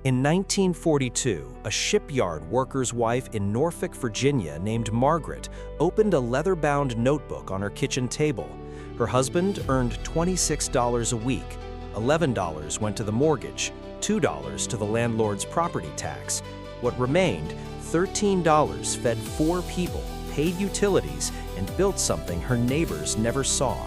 In 1942, a shipyard worker's wife in Norfolk, Virginia, named Margaret, opened a leather-bound notebook on her kitchen table. Her husband earned $26 a week. $11 went to the mortgage, $2 to the landlord's property tax. What remained, $13, fed 4 people, paid utilities, and built something her neighbors never saw.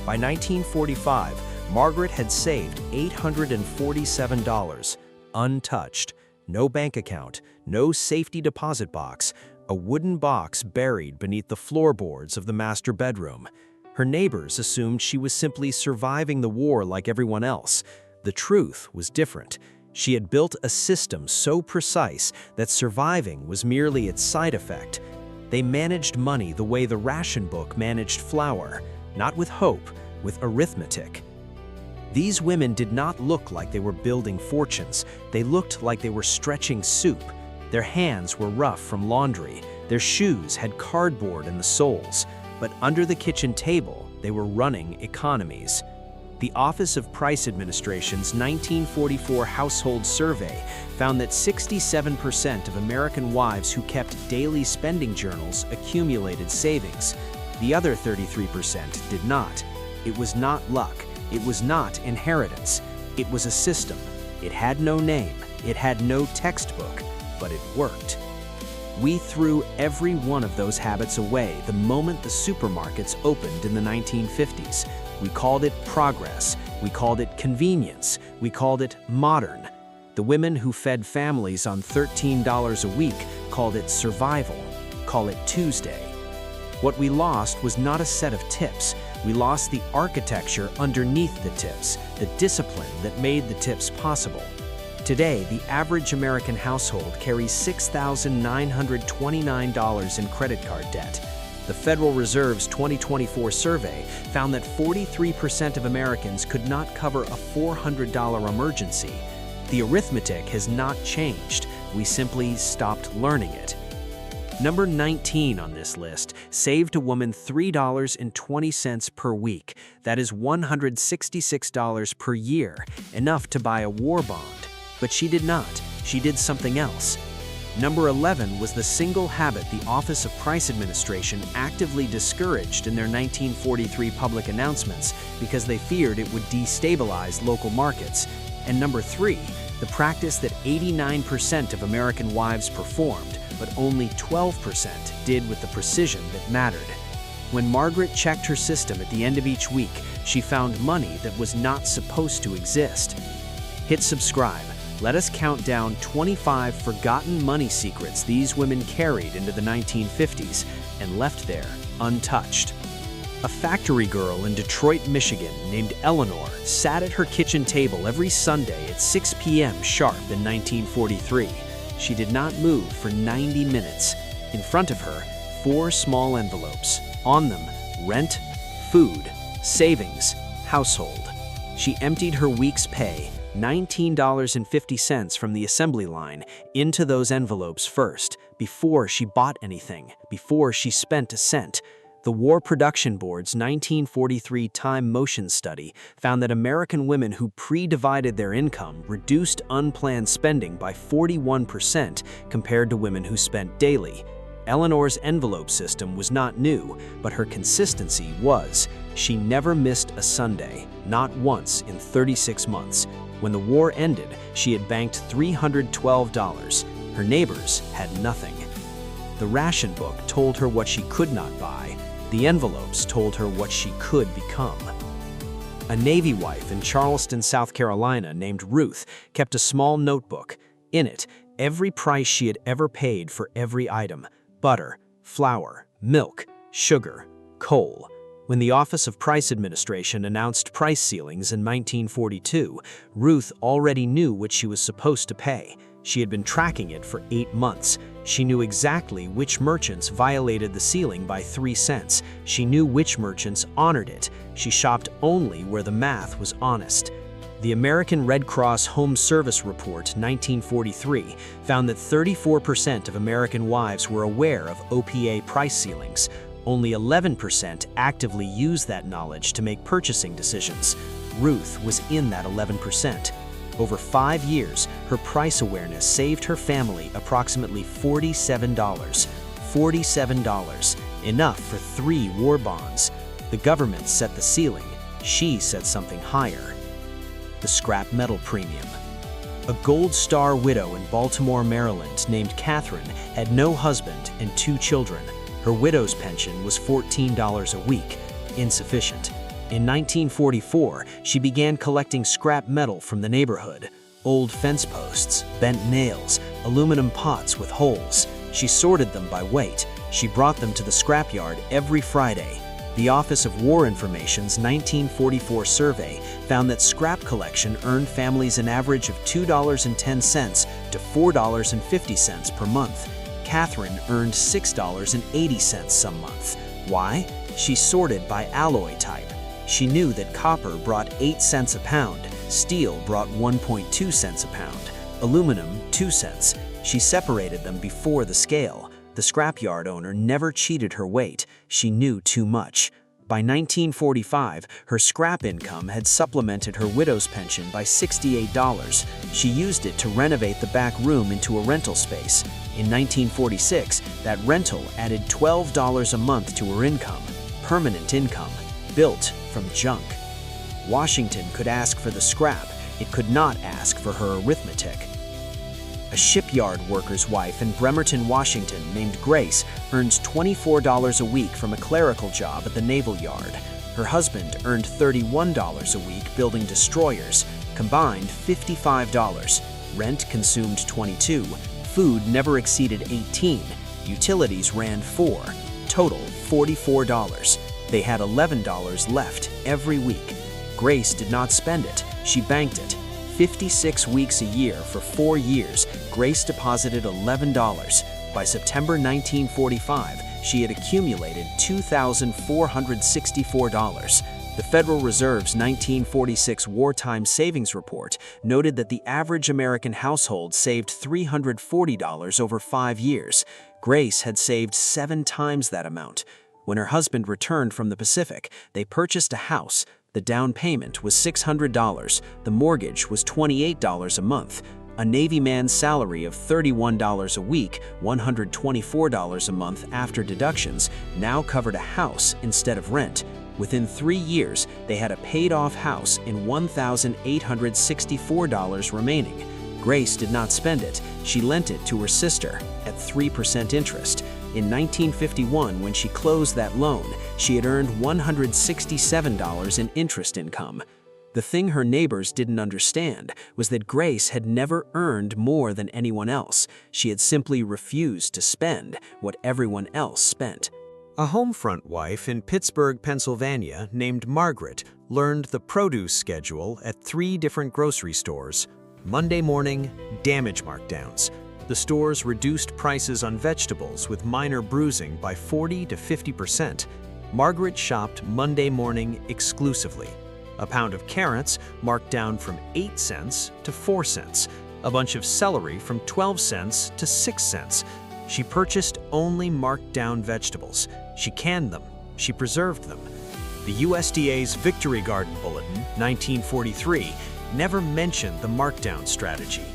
By 1945, Margaret had saved $847. Untouched. No bank account, no safety deposit box, a wooden box buried beneath the floorboards of the master bedroom. Her neighbors assumed she was simply surviving the war like everyone else. The truth was different. She had built a system so precise that surviving was merely its side effect. They managed money the way the ration book managed flour, not with hope, with arithmetic. These women did not look like they were building fortunes. They looked like they were stretching soup. Their hands were rough from laundry. Their shoes had cardboard in the soles. But under the kitchen table, they were running economies. The Office of Price Administration's 1944 household survey found that 67% of American wives who kept daily spending journals accumulated savings. The other 33% did not. It was not luck. It was not inheritance. It was a system. It had no name. It had no textbook, but it worked. We threw every one of those habits away the moment the supermarkets opened in the 1950s. We called it progress. We called it convenience. We called it modern. The women who fed families on $13 a week called it survival. Call it Tuesday. What we lost was not a set of tips. We lost the architecture underneath the tips, the discipline that made the tips possible. Today, the average American household carries $6,929 in credit card debt. The Federal Reserve's 2024 survey found that 43% of Americans could not cover a $400 emergency. The arithmetic has not changed. We simply stopped learning it. Number 19 on this list saved a woman $3.20 per week. That is $166 per year, enough to buy a war bond. But she did not. She did something else. Number 11 was the single habit the Office of Price Administration actively discouraged in their 1943 public announcements because they feared it would destabilize local markets. And number 3, the practice that 89% of American wives performed, but only 12% did with the precision that mattered. When Margaret checked her system at the end of each week, she found money that was not supposed to exist. Hit subscribe. Let us count down 25 forgotten money secrets these women carried into the 1950s and left there untouched. A factory girl in Detroit, Michigan, named Eleanor sat at her kitchen table every Sunday at 6 p.m. sharp in 1943. She did not move for 90 minutes. In front of her, 4 small envelopes. On them, rent, food, savings, household. She emptied her week's pay, $19.50 from the assembly line, into those envelopes first, before she bought anything, before she spent a cent. The War Production Board's 1943 Time Motion study found that American women who pre-divided their income reduced unplanned spending by 41% compared to women who spent daily. Eleanor's envelope system was not new, but her consistency was. She never missed a Sunday, not once in 36 months. When the war ended, she had banked $312. Her neighbors had nothing. The ration book told her what she could not buy. The envelopes told her what she could become. A Navy wife in Charleston, South Carolina, named Ruth, kept a small notebook. In it, every price she had ever paid for every item: butter, flour, milk, sugar, coal. When the Office of Price Administration announced price ceilings in 1942, Ruth already knew what she was supposed to pay. She had been tracking it for 8 months. She knew exactly which merchants violated the ceiling by 3 cents. She knew which merchants honored it. She shopped only where the math was honest. The American Red Cross Home Service Report 1943 found that 34% of American wives were aware of OPA price ceilings. Only 11% actively used that knowledge to make purchasing decisions. Ruth was in that 11%. Over 5 years, her price awareness saved her family approximately $47. $47, enough for 3 war bonds. The government set the ceiling. She set something higher. The scrap metal premium. A Gold Star widow in Baltimore, Maryland, named Catherine, had no husband and 2 children. Her widow's pension was $14 a week, insufficient. In 1944, she began collecting scrap metal from the neighborhood. Old fence posts, bent nails, aluminum pots with holes. She sorted them by weight. She brought them to the scrapyard every Friday. The Office of War Information's 1944 survey found that scrap collection earned families an average of $2.10 to $4.50 per month. Catherine earned $6.80 some month. Why? She sorted by alloy type. She knew that copper brought 8 cents a pound, steel brought 1.2 cents a pound, aluminum 2 cents. She separated them before the scale. The scrapyard owner never cheated her weight. She knew too much. By 1945, her scrap income had supplemented her widow's pension by $68. She used it to renovate the back room into a rental space. In 1946, that rental added $12 a month to her income. Permanent income, built from junk. Washington could ask for the scrap. It could not ask for her arithmetic. A shipyard worker's wife in Bremerton, Washington, named Grace, earns $24 a week from a clerical job at the Naval Yard. Her husband earned $31 a week building destroyers, combined $55. Rent consumed $22. Food never exceeded $18. Utilities ran $4. Total $44. They had $11 left every week. Grace did not spend it. She banked it. 56 weeks a year for 4 years, Grace deposited $11. By September 1945, she had accumulated $2,464. The Federal Reserve's 1946 Wartime Savings Report noted that the average American household saved $340 over 5 years. Grace had saved 7 times that amount. When her husband returned from the Pacific, they purchased a house. The down payment was $600. The mortgage was $28 a month. A Navy man's salary of $31 a week, $124 a month after deductions, now covered a house instead of rent. Within 3 years, they had a paid-off house and $1,864 remaining. Grace did not spend it. She lent it to her sister at 3% interest. In 1951, when she closed that loan, she had earned $167 in interest income. The thing her neighbors didn't understand was that Grace had never earned more than anyone else. She had simply refused to spend what everyone else spent. A homefront wife in Pittsburgh, Pennsylvania, named Margaret, learned the produce schedule at 3 different grocery stores. Monday morning, damage markdowns. The stores reduced prices on vegetables with minor bruising by 40 to 50%. Margaret shopped Monday morning exclusively. A pound of carrots marked down from 8 cents to 4 cents. A bunch of celery from 12 cents to 6 cents. She purchased only marked down vegetables. She canned them. She preserved them. The USDA's Victory Garden Bulletin, 1943, never mentioned the markdown strategy.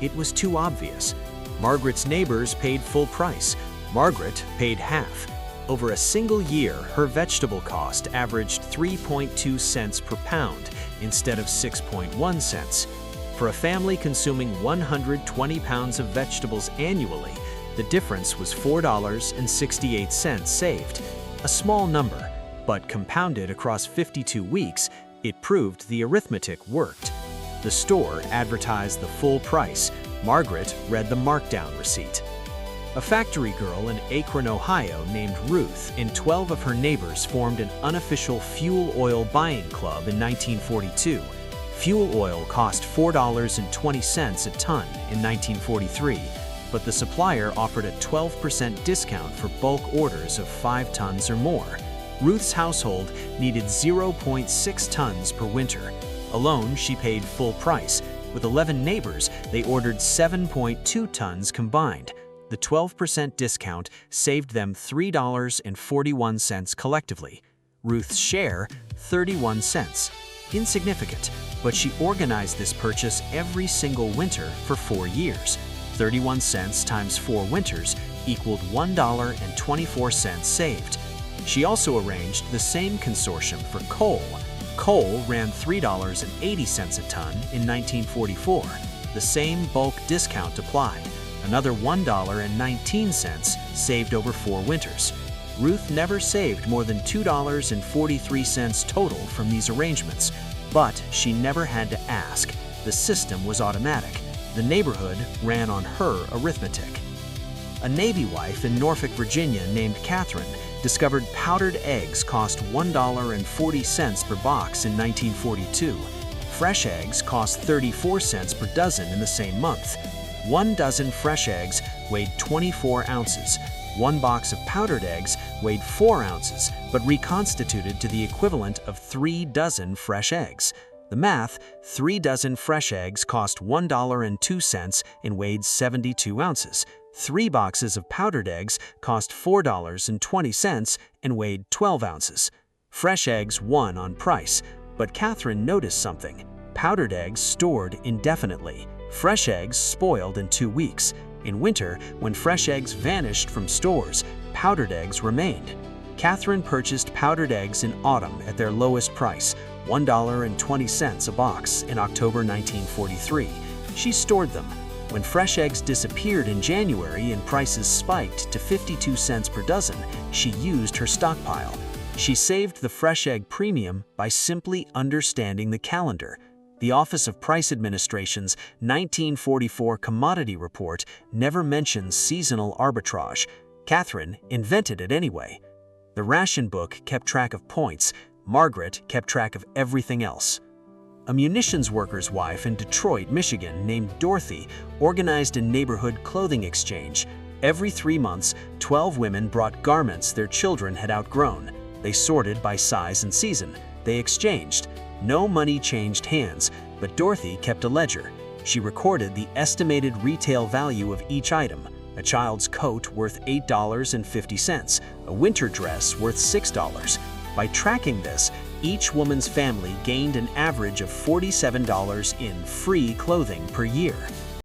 It was too obvious. Margaret's neighbors paid full price. Margaret paid half. Over a single year, her vegetable cost averaged 3.2 cents per pound instead of 6.1 cents. For a family consuming 120 pounds of vegetables annually, the difference was $4.68 saved. A small number, but compounded across 52 weeks, it proved the arithmetic worked. The store advertised the full price. Margaret read the markdown receipt. A factory girl in Akron, Ohio named Ruth and 12 of her neighbors formed an unofficial fuel oil buying club in 1942. Fuel oil cost $4.20 a ton in 1943, but the supplier offered a 12% discount for bulk orders of 5 tons or more. Ruth's household needed 0.6 tons per winter. Alone, she paid full price. With 11 neighbors, they ordered 7.2 tons combined. The 12% discount saved them $3.41 collectively. Ruth's share, 31 cents. Insignificant, but she organized this purchase every single winter for 4 years. 31 cents times 4 winters equaled $1.24 saved. She also arranged the same consortium for coal. Coal ran $3.80 a ton in 1944. The same bulk discount applied, another $1.19 saved over 4 winters. Ruth never saved more than $2.43 total from these arrangements, but she never had to ask. The system was automatic. The neighborhood ran on her arithmetic. A Navy wife in Norfolk, Virginia named Catherine discovered powdered eggs cost $1.40 per box in 1942. Fresh eggs cost 34 cents per dozen in the same month. 1 dozen fresh eggs weighed 24 ounces. 1 box of powdered eggs weighed 4 ounces, but reconstituted to the equivalent of 3 dozen fresh eggs. The math: 3 dozen fresh eggs cost $1.02 and weighed 72 ounces. 3 boxes of powdered eggs cost $4.20 and weighed 12 ounces. Fresh eggs won on price, but Catherine noticed something. Powdered eggs stored indefinitely. Fresh eggs spoiled in 2 weeks. In winter, when fresh eggs vanished from stores, powdered eggs remained. Catherine purchased powdered eggs in autumn at their lowest price, $1.20 a box, in October 1943. She stored them. When fresh eggs disappeared in January and prices spiked to 52 cents per dozen, she used her stockpile. She saved the fresh egg premium by simply understanding the calendar. The Office of Price Administration's 1944 commodity report never mentions seasonal arbitrage. Catherine invented it anyway. The ration book kept track of points. Margaret kept track of everything else. A munitions worker's wife in Detroit, Michigan, named Dorothy, organized a neighborhood clothing exchange. Every 3 months, 12 women brought garments their children had outgrown. They sorted by size and season. They exchanged. No money changed hands, but Dorothy kept a ledger. She recorded the estimated retail value of each item: a child's coat worth $8.50, a winter dress worth $6. By tracking this, each woman's family gained an average of $47 in free clothing per year.